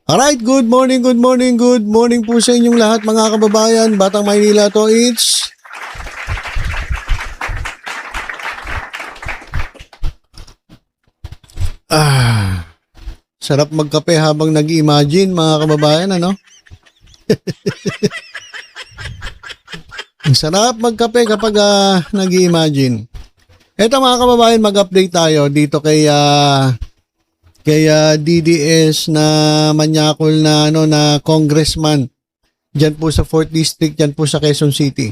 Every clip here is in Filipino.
Alright, good morning, good morning, good morning po sa inyong lahat mga kababayan. Batang Maynila to, it's sarap magkape habang nag-imagine mga kababayan, ano? Sarap magkape kapag nag-imagine. Eto mga kababayan, mag-update tayo dito kay DDS na manyakol na na congressman diyan po sa 4th District, diyan po sa Quezon City.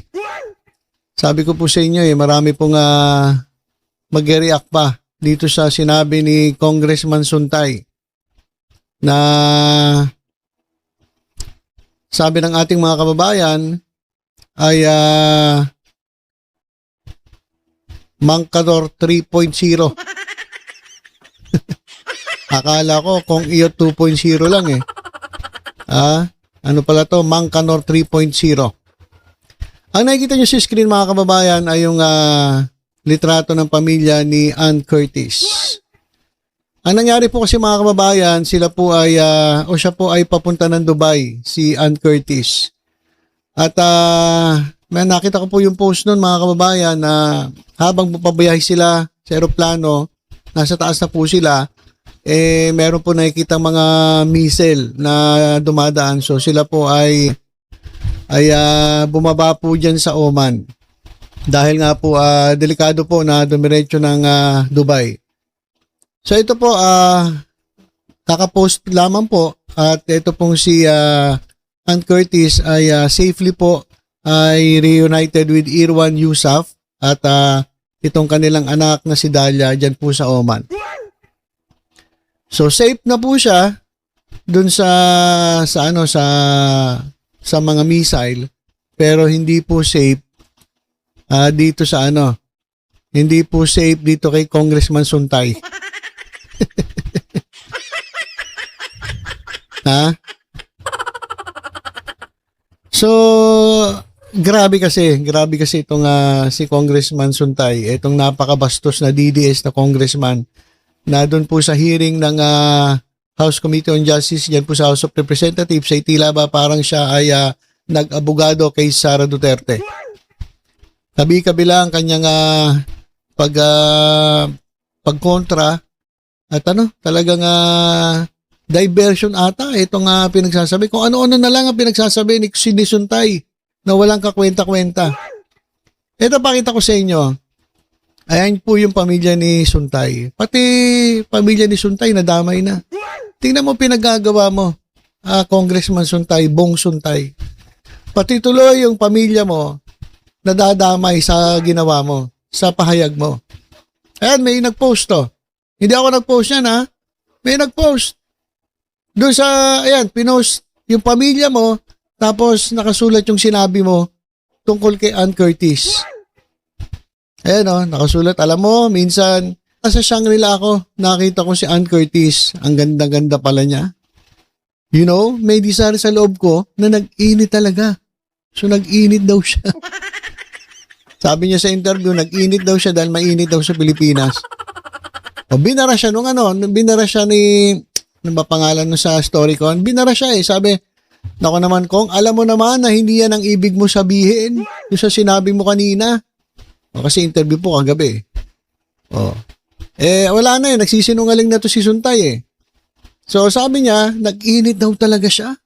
Sabi ko po sa inyo marami pong mag-react pa dito sa sinabi ni Congressman Suntay na sabi ng ating mga kababayan ay Mangkador 3.0. Akala ko kung iyo 2.0 lang ano pala to? Mangkanor 3.0. Ang nakikita nyo sa screen mga kababayan ay yung litrato ng pamilya ni Ann Curtis. Ang nangyari po kasi mga kababayan, sila po ay siya po ay papunta ng Dubai, si Ann Curtis. At may nakita ko po yung post nun mga kababayan na habang papabiyahe sila sa eroplano, nasa taas na po sila, meron po nakikita mga missile na dumadaan. So sila po ay bumaba po dyan sa Oman. Dahil nga po delikado po na dumiretso ng Dubai. So ito po kakapost lamang po at ito pong si Ann Curtis ay safely po ay reunited with Irwan Yusuf at itong kanilang anak na si Dalia dyan po sa Oman. So safe na po siya dun sa mga missile, pero hindi po safe dito sa hindi po safe dito kay Congressman Suntay. So grabe kasi itong si Congressman Suntay, itong napakabastos na DDS na congressman na doon po sa hearing ng House Committee on Justice, yan po sa House of Representatives, ay tila ba parang siya ay nag-abogado kay Sara Duterte. Kabi-kabila ang kanyang pagkontra at talagang diversion ata itong pinagsasabi. Kung ano-ano na lang ang pinagsasabi ni Suntay na walang kakwenta-kwenta. Ito pakita ko sa inyo. Ayan po yung pamilya ni Suntay. Pati pamilya ni Suntay nadamay na. Tingnan mo pinagagawa mo, Congressman Suntay, Bong Suntay. Pati tuloy yung pamilya mo nadadamay sa ginawa mo, sa pahayag mo. Ayan, may nag-post to. Hindi ako nag-post yan May nag-post. Doon sa, ayan, pinost yung pamilya mo, tapos nakasulat yung sinabi mo tungkol kay Ann Curtis. Ayan nakasulat. Alam mo, minsan, nasa Shangri-La ako, nakita ko si Ann Curtis. Ang ganda-ganda pala niya. You know, may desire sa loob ko na nag-init talaga. So, nag-init daw siya. Sabi niya sa interview, nag-init daw siya dahil mainit daw sa Pilipinas. O, binara siya binara siya ni, ano ba pangalan no sa story ko? Binara siya Sabi, nako naman Kong, alam mo naman na hindi yan ang ibig mo sabihin. Yung sa sinabi mo kanina. Kasi interview po kagabi. Wala na nagsisinungaling na to si Suntay So sabi niya, nag-init daw talaga siya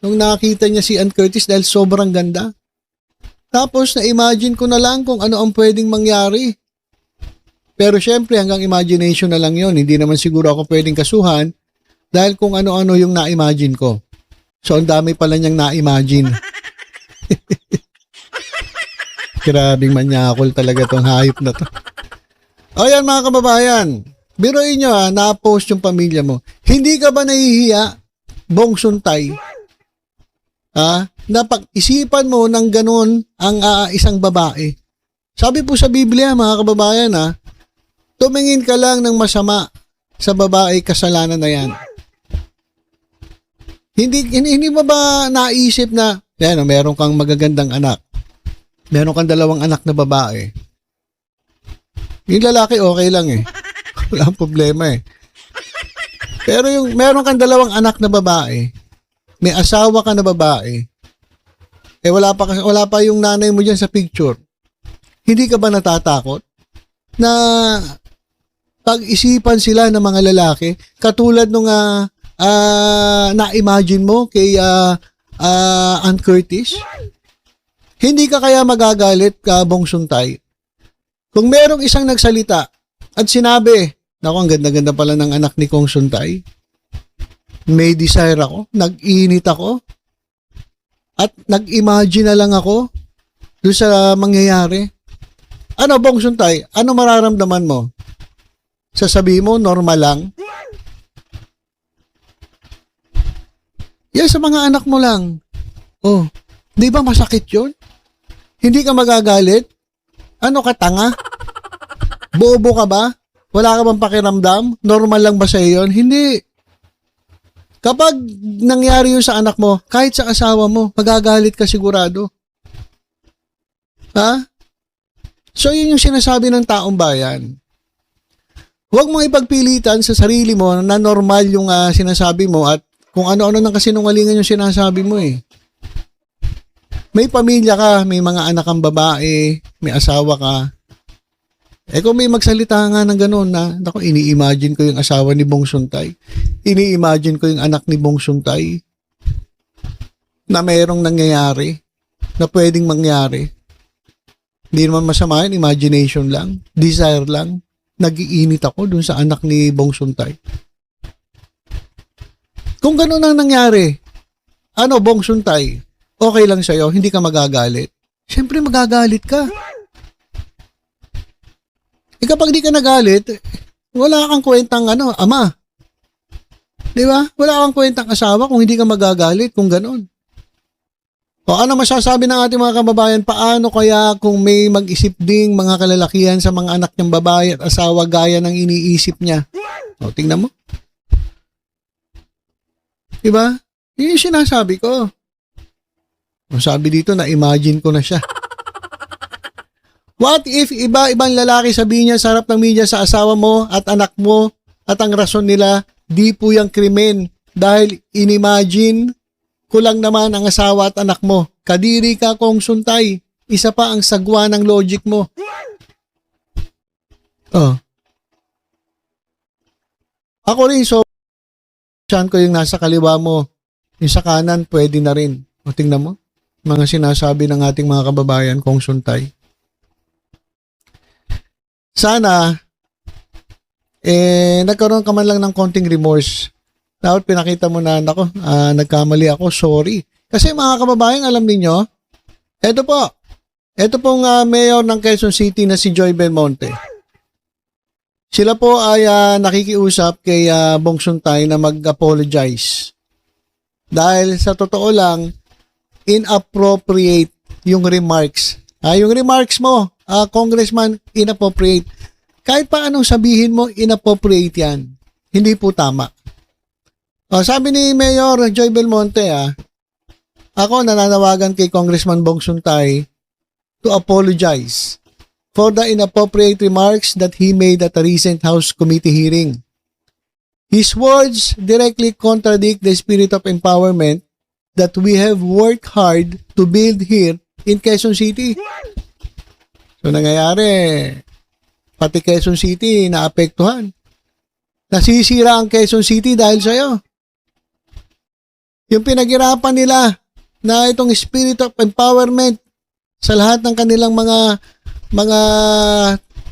nung nakita niya si Ann Curtis dahil sobrang ganda. Tapos na-imagine ko na lang kung ano ang pwedeng mangyari. Pero syempre hanggang imagination na lang yon. Hindi naman siguro ako pwedeng kasuhan dahil kung ano-ano yung na-imagine ko. So ang dami pala niyang na-imagine. Grabing manyakol talaga tong hayop na to. Ayan mga kababayan, biruin nyo na-post yung pamilya mo. Hindi ka ba nahihiya, Bong Suntay? Na pag-isipan mo ng ganun ang isang babae. Sabi po sa Biblia mga kababayan tumingin ka lang ng masama sa babae, kasalanan na yan. Hindi mo ba naisip na meron kang magagandang anak? Meron kang 2 anak na babae. Yung lalaki okay lang Walang problema Pero yung meron kang dalawang anak na babae, may asawa ka na babae, wala pa yung nanay mo diyan sa picture. Hindi ka ba natatakot na pag-isipan sila ng mga lalaki katulad nung na-imagine mo kay Aunt Curtis? Hindi ka kaya magagalit ka, Bong Suntay? Kung merong isang nagsalita at sinabi, naku, ang ganda-ganda pala ng anak ni Kong Suntay. May desire ako, nag-init ako, at nag-imagine na lang ako doon sa mangyayari. Ano, Bong Suntay? Ano mararamdaman mo? Sasabihin mo, normal lang? Yan sa mga anak mo lang. Oh, di ba masakit yun? Hindi ka magagalit? Ano ka, tanga? Bobo ka ba? Wala ka bang pakiramdam? Normal lang ba sa'yo yun? Hindi. Kapag nangyari yun sa anak mo, kahit sa asawa mo, magagalit ka sigurado. Ha? So, yun yung sinasabi ng taong bayan. Huwag mong ipagpilitan sa sarili mo na normal yung sinasabi mo at kung ano-ano ng kasinungalingan yung sinasabi mo eh. May pamilya ka, may mga anak kang babae, may asawa ka. Kung may magsalita nga ng gano'n na, naku, ini-imagine ko yung asawa ni Bong Suntay. Ini-imagine ko yung anak ni Bong Suntay na mayroong nangyayari, na pwedeng mangyari. Hindi naman masama yun, imagination lang, desire lang. Nag-iinit ako dun sa anak ni Bong Suntay. Kung gano'n ang nangyari, ano, Bong Suntay, okay lang sa'yo, hindi ka magagalit. Siyempre magagalit ka. Kapag di ka nagalit, wala kang kwentang ama. Di ba? Wala kang kwentang asawa kung hindi ka magagalit, kung gano'n. O ano masasabi ng ating mga kababayan, paano kaya kung may mag-isip ding mga kalalakihan sa mga anak niyang babae at asawa gaya ng iniisip niya? O, tingnan mo. Diba? Yun yung sinasabi ko. O, sabi dito, na-imagine ko na siya. What if iba-ibang lalaki sabihin niya sa harap ng media sa asawa mo at anak mo at ang rason nila, di po yung krimen dahil inimagine ko lang naman ang asawa at anak mo. Kadiri ka, Kong Suntay. Isa pa ang sagwa ng logic mo. Oh. Ako rin, so, saan ko yung nasa kaliwa mo, yung sa kanan, pwede na rin. O, tingnan mo. Mga sinasabi ng ating mga kababayan, Kong Suntay. Sana, nagkaroon ka man lang ng konting remorse. Dapat pinakita mo na, nagkamali ako, sorry. Kasi mga kababayan, alam niyo, ito pong mayor ng Quezon City na si Joy Belmonte. Sila po ay nakikiusap kay Bong Suntay na mag-apologize. Dahil sa totoo lang, inappropriate yung remarks. Yung remarks mo, Congressman, inappropriate. Kahit pa anong sabihin mo, inappropriate yan. Hindi po tama. Sabi ni Mayor Joy Belmonte, ako nananawagan kay Congressman Bong Suntay to apologize for the inappropriate remarks that he made at a recent House Committee hearing. His words directly contradict the spirit of empowerment that we have worked hard to build here in Quezon City. So nangyayari, pati Quezon City naapektuhan. Nasisira ang Quezon City dahil sa'yo. Yung pinaghirapan nila na itong spirit of empowerment sa lahat ng kanilang mga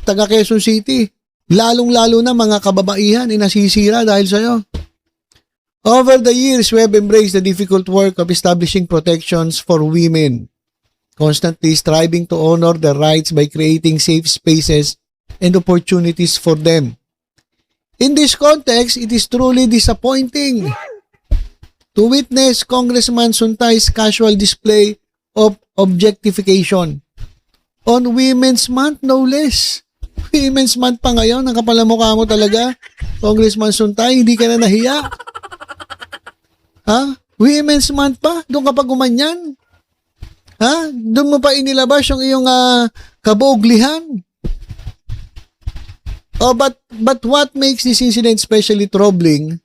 taga Quezon City, lalong-lalo na mga kababaihan, nasisira dahil sa'yo. Over the years, we have embraced the difficult work of establishing protections for women, constantly striving to honor their rights by creating safe spaces and opportunities for them. In this context, it is truly disappointing to witness Congressman Suntay's casual display of objectification on Women's Month, no less. Women's Month pa ngayon, ang kapal na mukha mo talaga, Congressman Suntay, hindi ka na nahiya. Women's Month pa? Doon ka pa gumanyan? Doon mo pa inilabas yung iyong kabooglihan? But what makes this incident especially troubling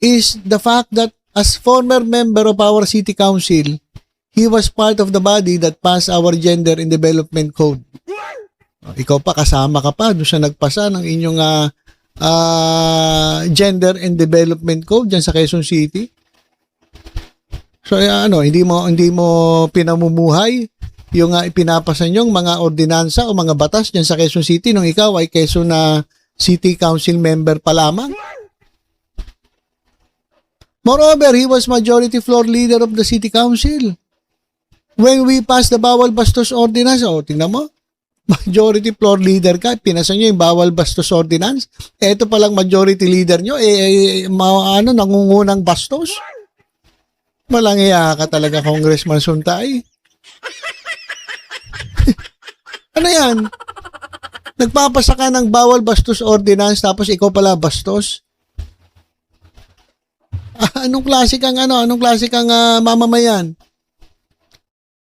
is the fact that as former member of our city council, he was part of the body that passed our Gender and Development Code. Ikaw pa, kasama ka pa doon sa nagpasa ng inyong Gender and Development Code dyan sa Quezon City. So hindi mo pinamumuhay yung ipinapasa nyong mga ordinansa o mga batas dyan sa Quezon City nung ikaw ay Quezon City Council member pa lamang. Moreover, he was majority floor leader of the City Council. When we passed the Bawal Bastos Ordinance, tingnan mo, majority floor leader ka, pinasa nyo yung Bawal Bastos Ordinance, eto palang majority leader nyo, nangungunang bastos. Walang iya ka talaga, Congressman Suntay. Ano yan? Nagpapasa ka ng Bawal Bastos Ordinance, tapos ikaw pala bastos? Anong klase kang mamamayan?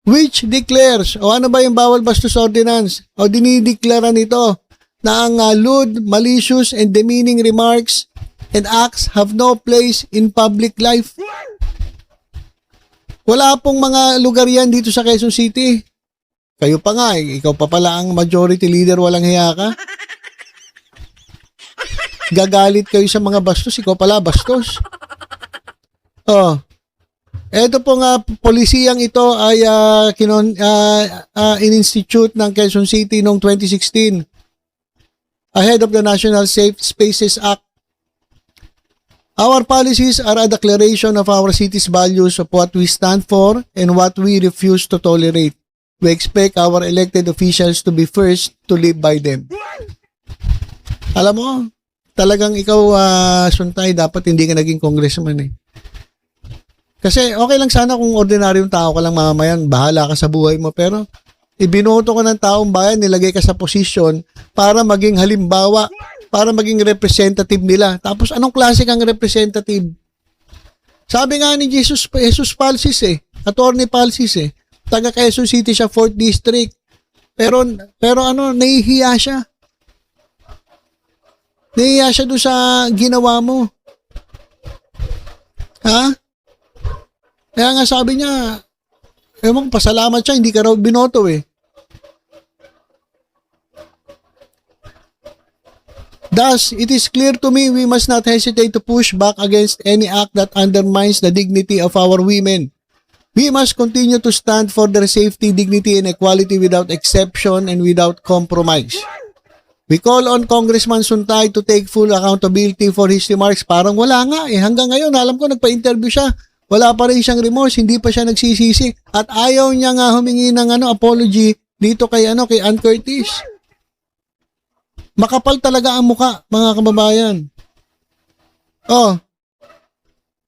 Which declares, ano ba yung Bawal Bastos Ordinance? Dinideklara nito na ang lewd, malicious, and demeaning remarks and acts have no place in public life. Wala pong mga lugar yan dito sa Quezon City. Kayo pa nga, ikaw pa pala ang majority leader, walang hiya ka. Gagalit kayo sa mga bastos, ikaw pala bastos. Ito pong polisiyang ito ay in-institute ng Quezon City noong 2016 ahead of the National Safe Spaces Act. Our policies are a declaration of our city's values of what we stand for and what we refuse to tolerate. We expect our elected officials to be first to live by them. Alam mo, talagang ikaw, Suntay, dapat hindi ka naging congressman eh. Kasi okay lang sana kung ordinaryong tao ka lang mamamayan, bahala ka sa buhay mo, pero ibinoto ko ng taong bayan, nilagay ka sa posisyon para maging halimbawa, para maging representative nila. Tapos anong klase kang representative? Sabi nga ni Jesus Palsis Attorney Palsis taga Quezon City siya, 4th District. Pero nahihiya siya. Nahihiya siya doon sa ginawa mo. Ha? Kaya nga sabi niya, pasalamat siya, hindi ka raw binoto Thus, it is clear to me we must not hesitate to push back against any act that undermines the dignity of our women. We must continue to stand for their safety, dignity, and equality without exception and without compromise. We call on Congressman Suntay to take full accountability for his remarks. Parang wala nga hanggang ngayon, alam ko nagpa-interview siya. Wala pa rin siyang remorse, hindi pa siya nagsisisi at ayaw niya nga humingi ng apology dito kay Ann Curtis. Makapal talaga ang muka, mga kababayan.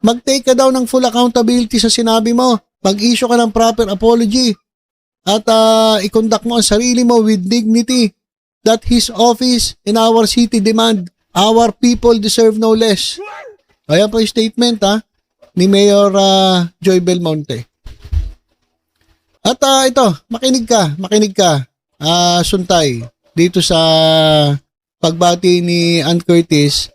Mag-take ka daw ng full accountability sa sinabi mo. Mag-issue ka ng proper apology at i-conduct mo ang sarili mo with dignity that his office in our city demand. Our people deserve no less. Ayan po yung statement ni Mayor Joy Belmonte. At ito, makinig ka, Suntay, dito sa pagbati ni Ann Curtis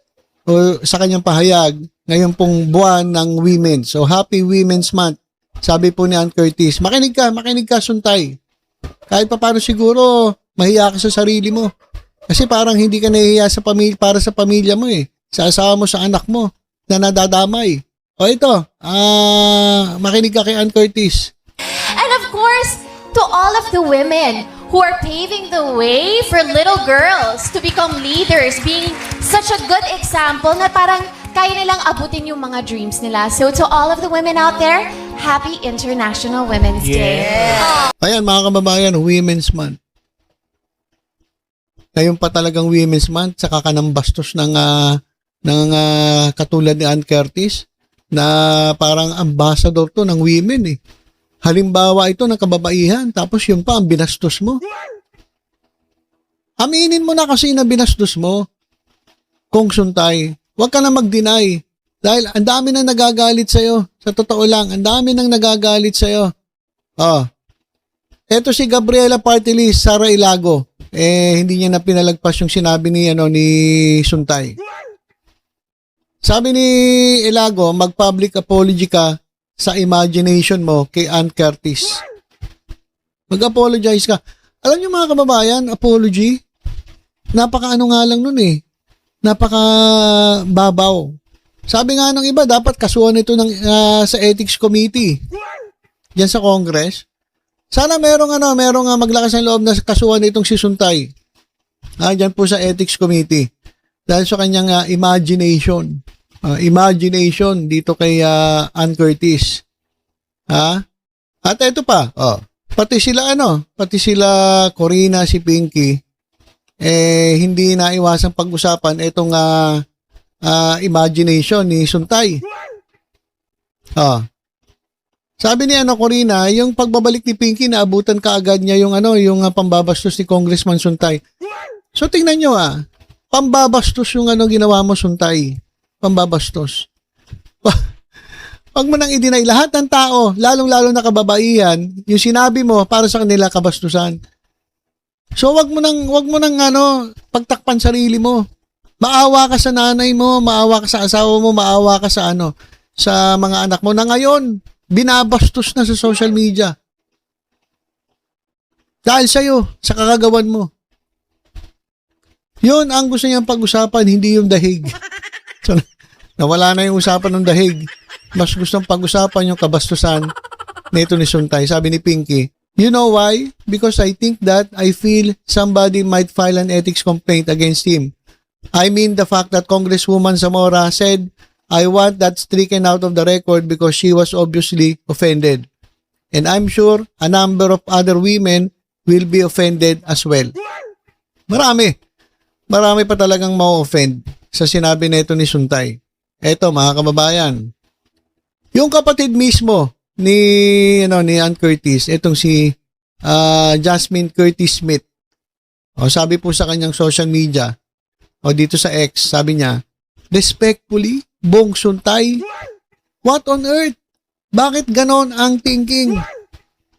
o sa kanyang pahayag ngayon pong buwan ng Women. So, Happy Women's Month. Sabi po ni Ann Curtis, makinig ka, Suntay. Kahit pa paano siguro, mahiya ka sa sarili mo. Kasi parang hindi ka nahihiya sa para sa pamilya mo sa asawa mo, sa anak mo, na nadadamay. Ito, makinig ka kay Ann Curtis. And of course, to all of the women who are paving the way for little girls to become leaders, being such a good example na parang kaya nilang abutin yung mga dreams nila. So to all of the women out there, Happy International Women's Day. Ayan mga kababayan, Women's Month. Ngayon pa talagang Women's Month, saka ka ng bastos ng katulad ni Ann Curtis, na parang ambassador to ng women Halimbawa ito ng kababaihan, tapos yun pa ang binastos mo. Aminin mo na kasi na binastos mo, Kung Suntay. Huwag ka na mag-deny. Dahil ang dami nang nagagalit sa'yo. Sa totoo lang, ang dami nang nagagalit sa'yo. Eto si Gabriela Partilis, Sara Ilago. Hindi niya na pinalagpas yung sinabi ni Suntay. Sabi ni Elago, mag-public apology ka sa imagination mo kay Ann Curtis. Mag-apologize ka. Alam niyo mga kababayan, apology, napaka-ano nga lang nun eh. Napaka-babaw. Sabi nga ng iba, dapat kasuhan ito sa Ethics Committee. Diyan sa Congress. Sana merong maglakas ng loob na kasuhan itong si Suntay. Diyan po sa Ethics Committee. Dahil sa kanyang imagination. Imagination dito kay Ann Curtis. At ito pa, pati sila Corina, si Pinky, hindi naiwasang pag-usapan itong imagination ni Suntay. Sabi ni Corina, yung pagbabalik ni Pinky, naabutan kaagad niya yung pambabastos ni Congressman Suntay. So tingnan nyo pambabastos yung ginawa mo, Suntay. Pambabastos. Wag mo nang i-deny lahat ng tao, lalong-lalo na kababaihan, yung sinabi mo para sa kanila kabastusan. So wag mo nang pagtakpan sarili mo. Maawa ka sa nanay mo, maawa ka sa asawa mo, maawa ka sa sa mga anak mo na ngayon binabastos na sa social media. Dahil sa'yo, sa kakagawan mo. Yun ang gusto niyang pag-usapan, hindi yung dahig. So, nawala na yung usapan ng dahig. Mas gustong pag-usapan yung kabastusan nito ni Suntay. Sabi ni Pinky, you know why? Because I think that I feel somebody might file an ethics complaint against him. I mean the fact that Congresswoman Zamora said, I want that stricken out of the record because she was obviously offended. And I'm sure a number of other women will be offended as well. Marami pa talagang ma-offend sa sinabi nito ni Suntay. Eto mga kababayan, yung kapatid mismo ni Ann Curtis, etong si Jasmine Curtis Smith. Sabi po sa kanyang social media, dito sa X, sabi niya, respectfully, Bong Suntay, what on earth? Bakit ganon ang thinking?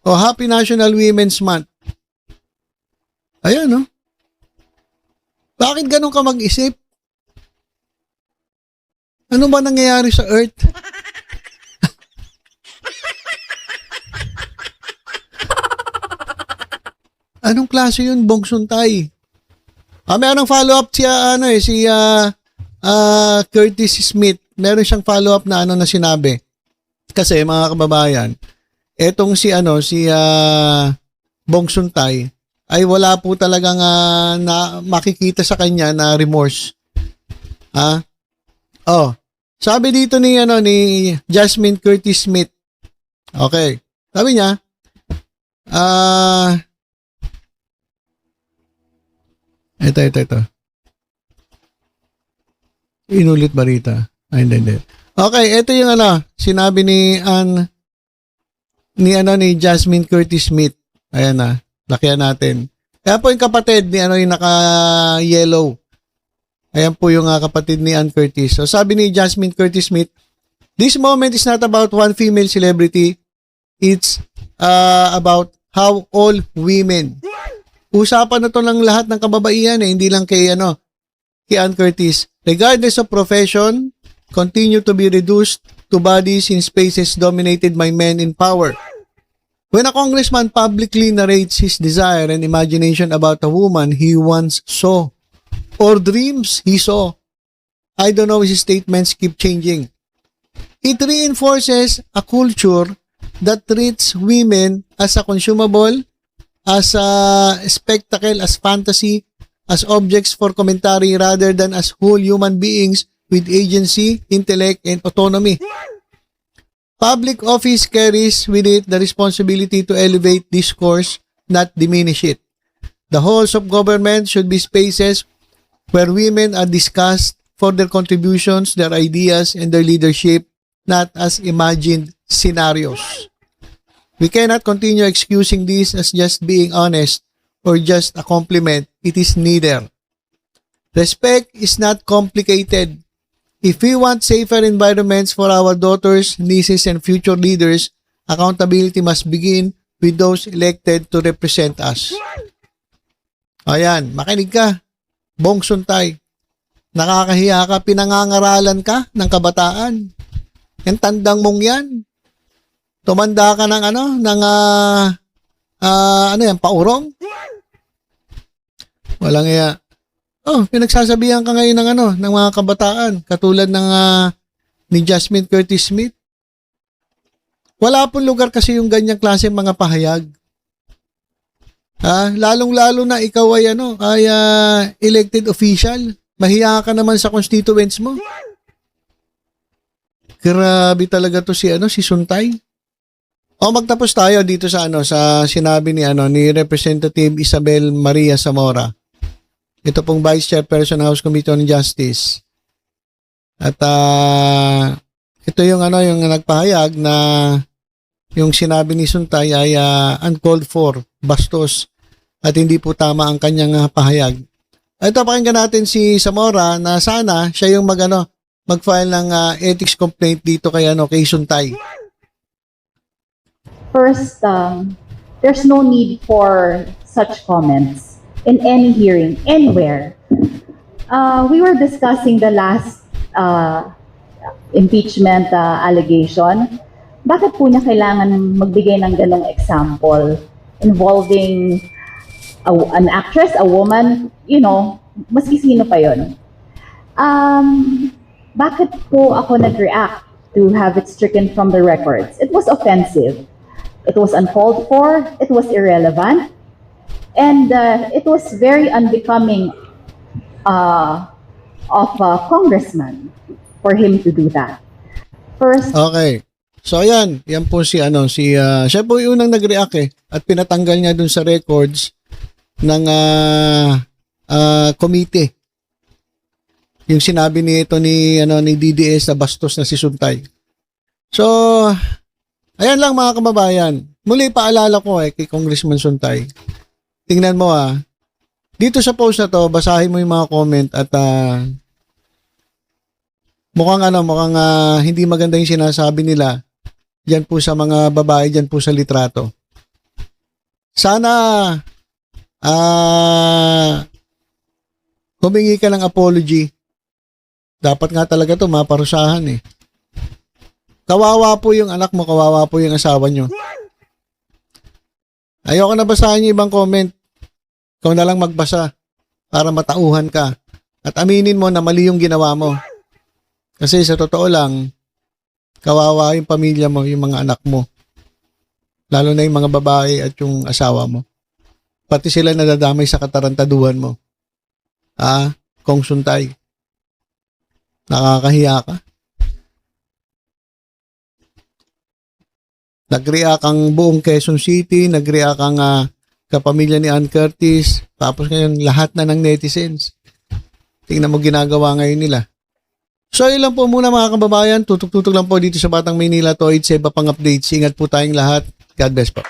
Happy National Women's Month. Ayan, Bakit ganon ka mag-isip? Ano ba nangyayari sa Earth? Anong klase yun, Bong Suntay? Mayroong follow-up si Curtis Smith. Meron siyang follow-up na na sinabi. Kasi mga kababayan, etong si Bong Suntay ay wala po talagang na makikita sa kanya na remorse. Sabi dito ni Jasmine Curtis Smith. Okay. Sabi niya, ito. Inulit barita. Ay, hindi. Okay, ito yung sinabi ni Jasmine Curtis Smith. Ayan lakihan natin. Kaya po yung kapatid ni yung naka-yellow. Ayan po yung kapatid ni Ann Curtis. So sabi ni Jasmine Curtis Smith, this moment is not about one female celebrity. It's about how all women. Usapan na to ng lahat ng kababaihan hindi lang kay Ann Curtis. Regardless of profession, continue to be reduced to bodies in spaces dominated by men in power. When a congressman publicly narrates his desire and imagination about a woman he once saw, or dreams he saw, I don't know, his statements keep changing. It reinforces a culture that treats women as a consumable, as a spectacle, as fantasy, as objects for commentary rather than as whole human beings with agency, intellect, and autonomy. Public office carries with it the responsibility to elevate discourse, not diminish it. The halls of government should be spaces where women are discussed for their contributions, their ideas, and their leadership, not as imagined scenarios. We cannot continue excusing this as just being honest or just a compliment. It is neither. Respect is not complicated. If we want safer environments for our daughters, nieces, and future leaders, accountability must begin with those elected to represent us. Ayan, makinig ka. Bong Suntay. Nakakahiya ka, pinangangaralan ka ng kabataan. Yan, tandang mong yan. Tumanda ka ng ano yan, paurong? Walang iya. Oh, pinagsasabihan ka ngayon ng mga kabataan, katulad ng ni Jasmine Curtis Smith. Wala pong lugar kasi yung ganyang klase mga pahayag. Lalong-lalo na ikaw ay elected official. Mahiya ka naman sa constituents mo. Grabe talaga to si Suntay. Magtapos tayo dito sa sa sinabi ni Representative Isabel Maria Zamora. Ito pong Vice Chairperson ng House Committee on Justice. At ito yung yung nagpahayag na yung sinabi ni Suntay ay uncalled for, bastos, at hindi po tama ang kanyang pahayag. Ito, pakinggan natin si Zamora na sana siya yung mag-file ng ethics complaint dito kay Suntay. First, there's no need for such comments in any hearing, anywhere. We were discussing the last impeachment allegation. Bakit po niya kailangan magbigay ng ganong example involving an actress, a woman, maski sino pa yun? Bakit po ako nag-react to have it stricken from the records? It was offensive. It was uncalled for, it was irrelevant, and it was very unbecoming of a congressman for him to do that. First, Okay. So ayan, yan po siya po yung unang nag-react at pinatanggal niya dun sa records ng committee. Yung sinabi ni DDS na bastos na si Suntay. So, ayan lang mga kababayan. Muli paalala ko kay Congressman Suntay. Tingnan mo dito sa post na to, basahin mo yung mga comment at mukhang hindi maganda yung sinasabi nila diyan po sa mga babae, diyan po sa litrato. Sana humingi ka ng apology. Dapat nga talaga to maparusahan Kawawa po yung anak mo, kawawa po yung asawa nyo. Ayoko na basahin yung ibang comment. Ikaw na lang magbasa para matauhan ka. At aminin mo na mali yung ginawa mo. Kasi sa totoo lang, kawawa yung pamilya mo, yung mga anak mo. Lalo na yung mga babae at yung asawa mo. Pati sila nadadamay sa katarantaduhan mo. Kong Suntay. Nakakahiya ka. Nag-react ang buong Quezon City, nag-react ang kapamilya ni Ann Curtis, tapos ngayon lahat na ng netizens. Tingnan mo ginagawa ngayon nila. So yun lang po muna mga kababayan, tutok-tutok lang po dito sa Batang Maynila to, sa iba pang updates. Ingat po tayong lahat. God bless po.